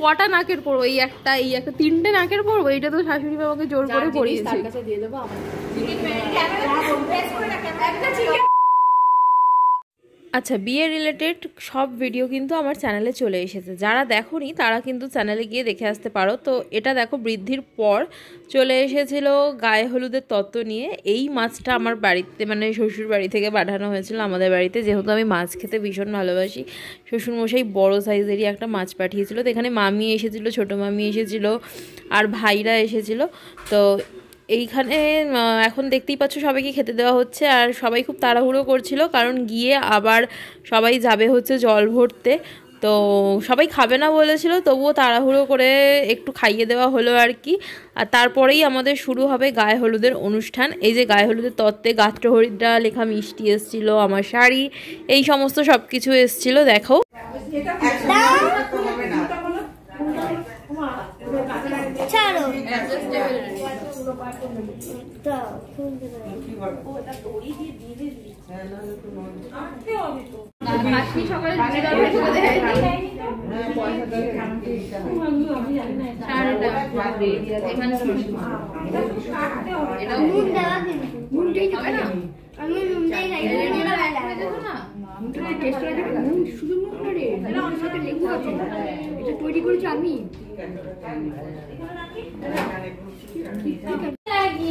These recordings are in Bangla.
কটা নাকের পরবো? এই একটা, তিনটে নাকের পরবো। এইটা তো শাশুড়ি বাবাকে জোর করে পরিয়েছে। আচ্ছা, বিয়ে রিলেটেড সব ভিডিও কিন্তু আমার চ্যানেলে চলে এসেছে। যারা দেখোনি তারা কিন্তু চ্যানেলে গিয়ে দেখে আসতে পারো। তো এটা দেখো, বৃদ্ধির পর চলে এসেছিল গায়ে হলুদের তত্ত্ব নিয়ে। এই মাছটা আমার বাড়িতে, মানে শ্বশুর বাড়ি থেকে পাঠানো হয়েছিল আমাদের বাড়িতে, যেহেতু আমি মাছ খেতে ভীষণ ভালোবাসি। শ্বশুরমশাই বড় সাইজেরই একটা মাছ পাঠিয়েছিল। তো এখানে মামি এসেছিলো, ছোটো মামি এসেছিলো, আর ভাইরা এসেছিলো। তো এইখানে এখন দেখতেই পাচ্ছ সবাইকে খেতে দেওয়া হচ্ছে। আর সবাই খুব তাড়াহুড়ো করছিল, কারণ গিয়ে আবার সবাই যাবে হচ্ছে জল ভরতে। তো সবাই খাবে না বলেছিল, তবুও তাড়াহুড়ো করে একটু খাইয়ে দেওয়া হলো আর কি। আর তারপরেই আমাদের শুরু হবে গায়ে হলুদের অনুষ্ঠান। এই যে গায়ে হলুদের তত্ত্বে গাত্রহরিদ্রা লেখা মিষ্টি এসছিল, আমার শাড়ি, এই সমস্ত সব কিছু এসছিল। দেখো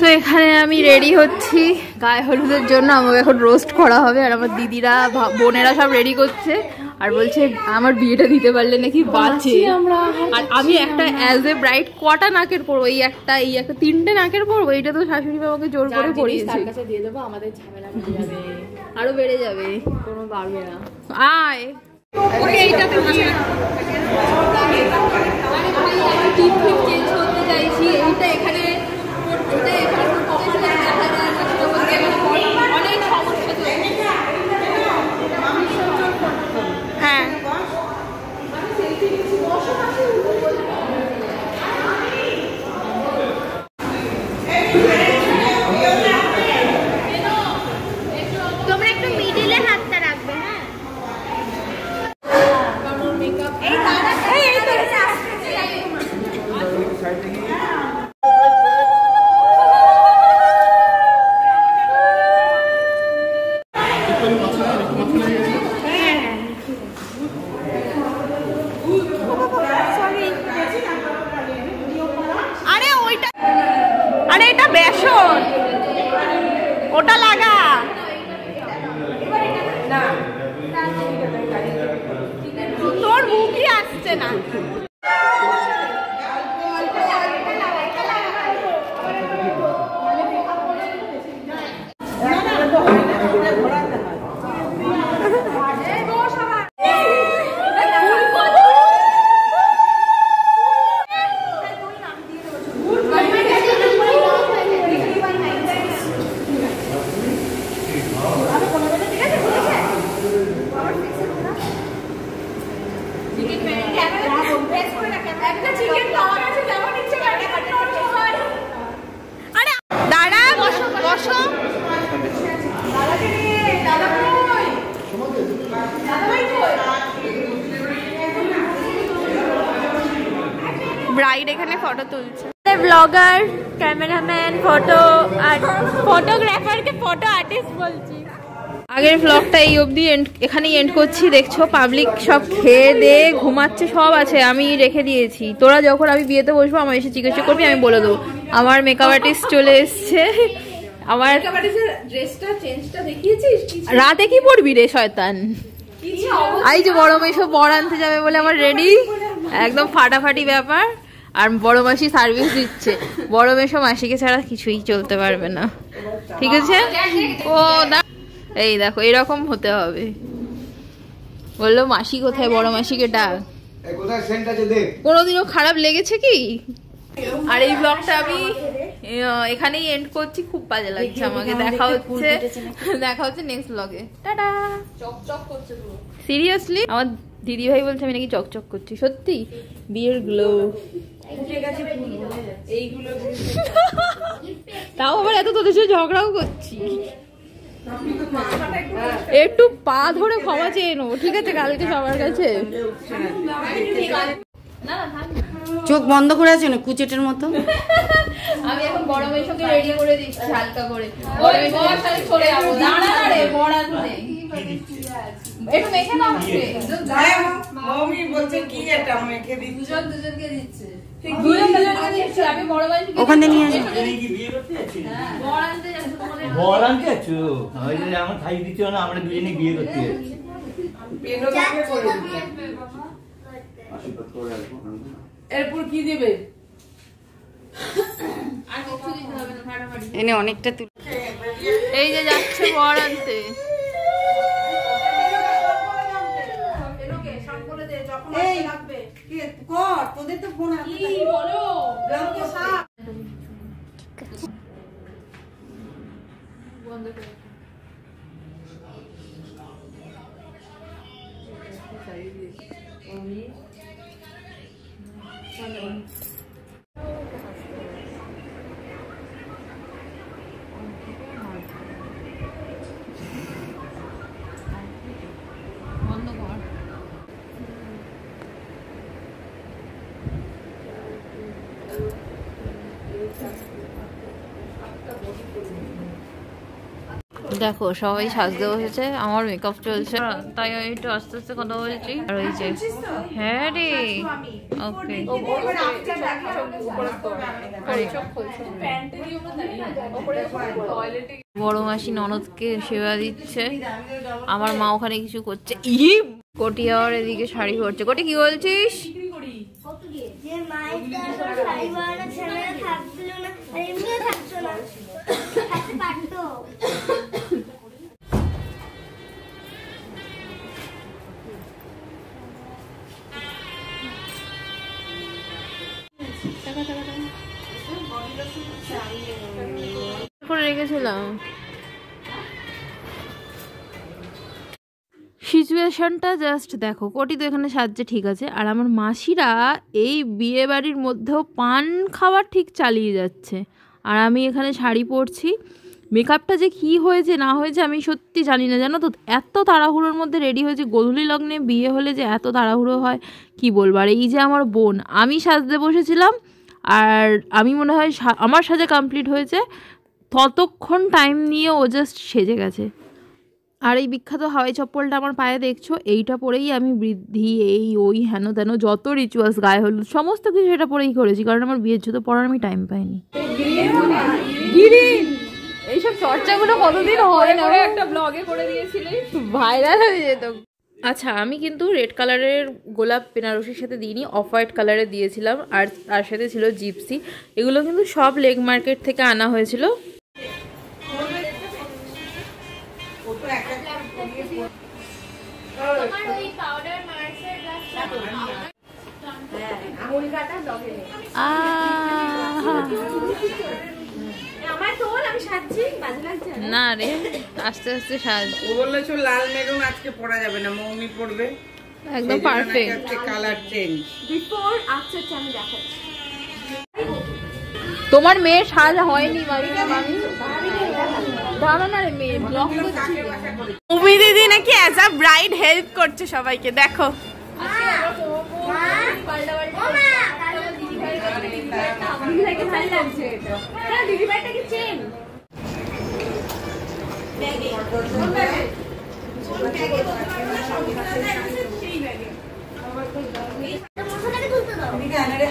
তো এখানে আমি রেডি হচ্ছি গায়ে হলুদের জন্য। আমাকে এখন রোস্ট করা হবে, আর আমার দিদিরা বোনেরা সব রেডি করছে, আর বলছে আমার বিয়েটা দিতে পারলে নাকি বাঁচে। আর আমি একটা অ্যাজ এ ব্রাইড কটা নাকের পরবো? এই একটা, তিনটে নাকের পরবো। এইটা তো শাশুড়ি বাবাকে জোর করে পরিয়েছে। দিয়ে দেবো, আমাদের ঝামেলা বেড়ে যাবে, আরো বেড়ে যাবে, কোনো বাড়বে না। আয় চেঞ্জ করতে চাইছি। এইটা এখানে অনেক সমস্যা চলছে। হ্যাঁ, তোমরা একটু মিডিলে হাতটা রাখবে। হ্যাঁ, আরে এটা বেসন, ওটা লাগা। তোর মুখই আসছে না। ব্রাইড এখানে ফটো তুলছে। ব্লগার, ক্যামেরাম্যান, ফটো আর ফটোগ্রাফারকে ফটো আর্টিস্ট বলছি। আগের ব্লগটা এই অবধি এখানেই এন্ড করছি। দেখছো পাবলিক সব খেয়ে দিয়ে ঘুমাচ্ছে, সব আছে, আমি রেখে দিয়েছি। তোরা যখন আমি বিয়েতে বসবো আমার এসে জিজ্ঞাসা করবি, আমি বলে দেবো। আমার মেকআপ আর্টিস্ট চলে এসছে। আমার রাতে কি পড়বি রে শয়তান? এই যে বড় মেশো বড় আনতে যাবে বলে আমার রেডি, একদম ফাটাফাটি ব্যাপার। আর বড় মাসি সার্ভিস দিচ্ছে। বড় মেশো মাসিকে ছাড়া কিছুই চলতে পারবে না, ঠিক আছে? ও এই দেখো, এরকম হতে হবে। বললো মাসি কোথায়, বড় মাসিকে ডাক। কোনোদিনও খারাপ লেগেছে কি? আর এই ব্লগটা আমি এখানেই এন্ড করছি। খুব বাজে লাগছে আমাকে। দেখা হচ্ছে নেক্সট ব্লগে। টাটা। চকচক করছে পুরো, সিরিয়াসলি। আমার দিদি ভাই বলছে আমি নাকি চকচক করছি। সত্যি বিয়ের গ্লো। তাও আবার এত তোদের সাথে ঝগড়াও করছি। একটু পা ধরে ক্ষমা চেয়ে নেবো, ঠিক আছে, কালকে সবার কাছে। চোখ বন্ধ করে আছে না কুচেটের মতো। আমি এখন বড় মেয়ের সঙ্গে রেডি করে দিচ্ছি হালকা করে। বড় মেয়ের সাথে চলে যাবো। দাঁড়া না রে, বড় আছে একটু মেখে নাও। মমি বলছে কি এটা মেখে দিচ্ছি। দুজনকে দিচ্ছে। দুজনকে দিচ্ছি। আমি বড় মেয়ের ওখানে নিয়ে আসো। কি বিয়ে করতে যাচ্ছিস? বড় আনতে যাচ্ছি তোমাদের। বল আনতে যাচ্ছো? ওই যে আমার ভাই দিচ্ছিল না, আমরা দুজনে বিয়ে করতে যাচ্ছি। পেনো লাগে করে দিচ্ছি। এরপর কি দিবে? আর কিছু দিতে হবে না, ফাটাফাটি। এনে অনেকটা এই যে যাচ্ছে বড় আনতে। তোদের তো ফোন কি বলো? বন্ধ করে। বন্ধ কর। দেখো সবাই সাজতে বসেছে, আমার মেকআপ চলছে, তাই আমি একটু আস্তে আস্তে কথা বলছি। আর ওই যে হ্যাঁ রে, ওকে। বড় মাসি ননদকে সেবা দিচ্ছে, আমার মা ওখানে কিছু করছে। কোটি আবার এদিকে শাড়ি পরছে। কোটি কি বলছিস? যে মায়ের শাড়ি পরানো ছেলেরা থাকলো না, আর এমনিও থাকতো না, থাকতে পারতো। করে রেখেছিলাম। সিচুয়েশনটা জাস্ট দেখো, কোটি তো এখানে সাজছে ঠিক আছে, আর আমার মাসিরা এই বিয়ে বাড়ির মধ্যেও পান খাওয়ার ঠিক চালিয়ে যাচ্ছে, আর আমি এখানে শাড়ি পরছি। মেকআপটা যে কী হয়েছে না হয়েছে আমি সত্যি জানি না, জানো তো। এত তাড়াহুড়োর মধ্যে রেডি হয়েছে, গোধূলি লগ্নে বিয়ে হলে যে এত তাড়াহুড়ো হয় কি বলবো। আর এই যে আমার বোন, আমি সাজতে বসেছিলাম আর আমি মনে হয় আমার সাজা কমপ্লিট হয়েছে, ততক্ষণ টাইম নিয়ে ও জাস্ট সেজে গেছে। আর এই বিখ্যাত হাওয়াই চপ্পলটা আমার পায়ে দেখছো, এইটা পরেই আমি বৃদ্ধি এই ওই হেন তেন যত রিচুয়ালস, গায়ে হলুদ সমস্ত কিছু এটা পরেই করেছি, কারণ আমার বিয়ের জুতো পরার আমি টাইম পাইনি। এইসব চর্চাগুলো কতদিন হয় না, একটা ব্লগে করে দিয়েছিলে, ভাইরাল হয়ে যেত। আচ্ছা, আমি কিন্তু রেড কালারের গোলাপ বেনারসির সাথে দিইনি, অফ হোয়াইট কালারে দিয়েছিলাম, আর তার সাথে ছিল জিপসি। এগুলো কিন্তু সব লেগ মার্কেট থেকে আনা হয়েছিল। না রে, আস্তে আস্তে সাজ। ও বললো লাল মেরুন আজকে পরা যাবে না, মৌমি পরবে, একদম perfect colour change. Before after আমি দেখাচ্ছি। তোমার মেয়ের সাজ হয়নি মামি, দাঁড়া না রে মেয়ে, ব্লগ করছি। উমি দিদি নাকি অ্যাজ আ ব্রাইড হেল্প করছে সবাইকে, দেখো।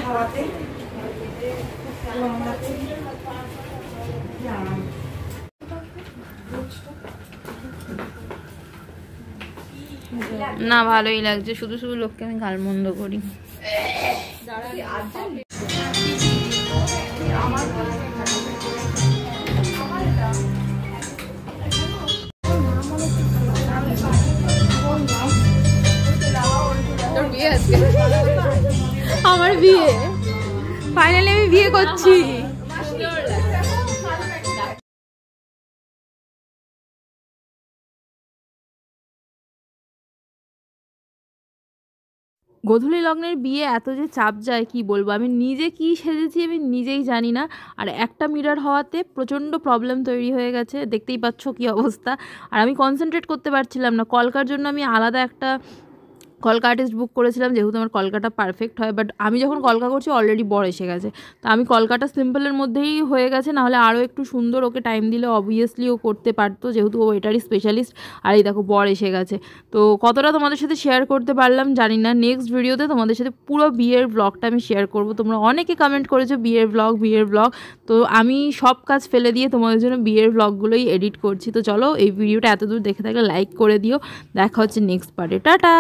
হাওয়াতে না ভালোই লাগছে, শুধু শুধু লোককে আমি গালমন্দ করি। তোর বিয়ে আজকে? আমার বিয়ে, ফাইনালি আমি বিয়ে করছি। গোধূলি লগ্নের বিয়ে এত যে চাপ যায় কি বলবো, আমি নিজে কি সেজেছি আমি নিজেই জানি না। আর একটা মিরর হওয়াতে প্রচণ্ড প্রবলেম তৈরি হয়ে গেছে, দেখতেই পাচ্ছ কি অবস্থা। আর আমি কনসেন্ট্রেট করতে পারছিলাম না। কলকার জন্য আমি আলাদা একটা কলকা আর্টিস্ট বুক করেছিলাম, যেহেতু আমার কলকাটা পারফেক্ট হয়। বাট আমি যখন কলকা করছি অলরেডি বর এসে গেছে, তো আমি কলকাটা সিম্পলের মধ্যেই হয়ে গেছে, নাহলে আরও একটু সুন্দর ওকে টাইম দিলে অবভিয়াসলি ও করতে পারতো, যেহেতু ও এটারই স্পেশালিস্ট। আর এই দেখো বর এসে গেছে। তো কতটা তোমাদের সাথে শেয়ার করতে পারলাম জানি না, নেক্সট ভিডিওতে তোমাদের সাথে পুরো বিয়ের ব্লগটা আমি শেয়ার করব। তোমরা অনেকে কমেন্ট করেছো বিয়ের ব্লগ, তো আমি সব কাজ ফেলে দিয়ে তোমাদের জন্য বিয়ের ব্লগগুলোই এডিট করছি। তো চলো, এই ভিডিওটা এতদূর দেখে থাকলে লাইক করে দিও। দেখা হচ্ছে নেক্সট পার্টে, টাটা।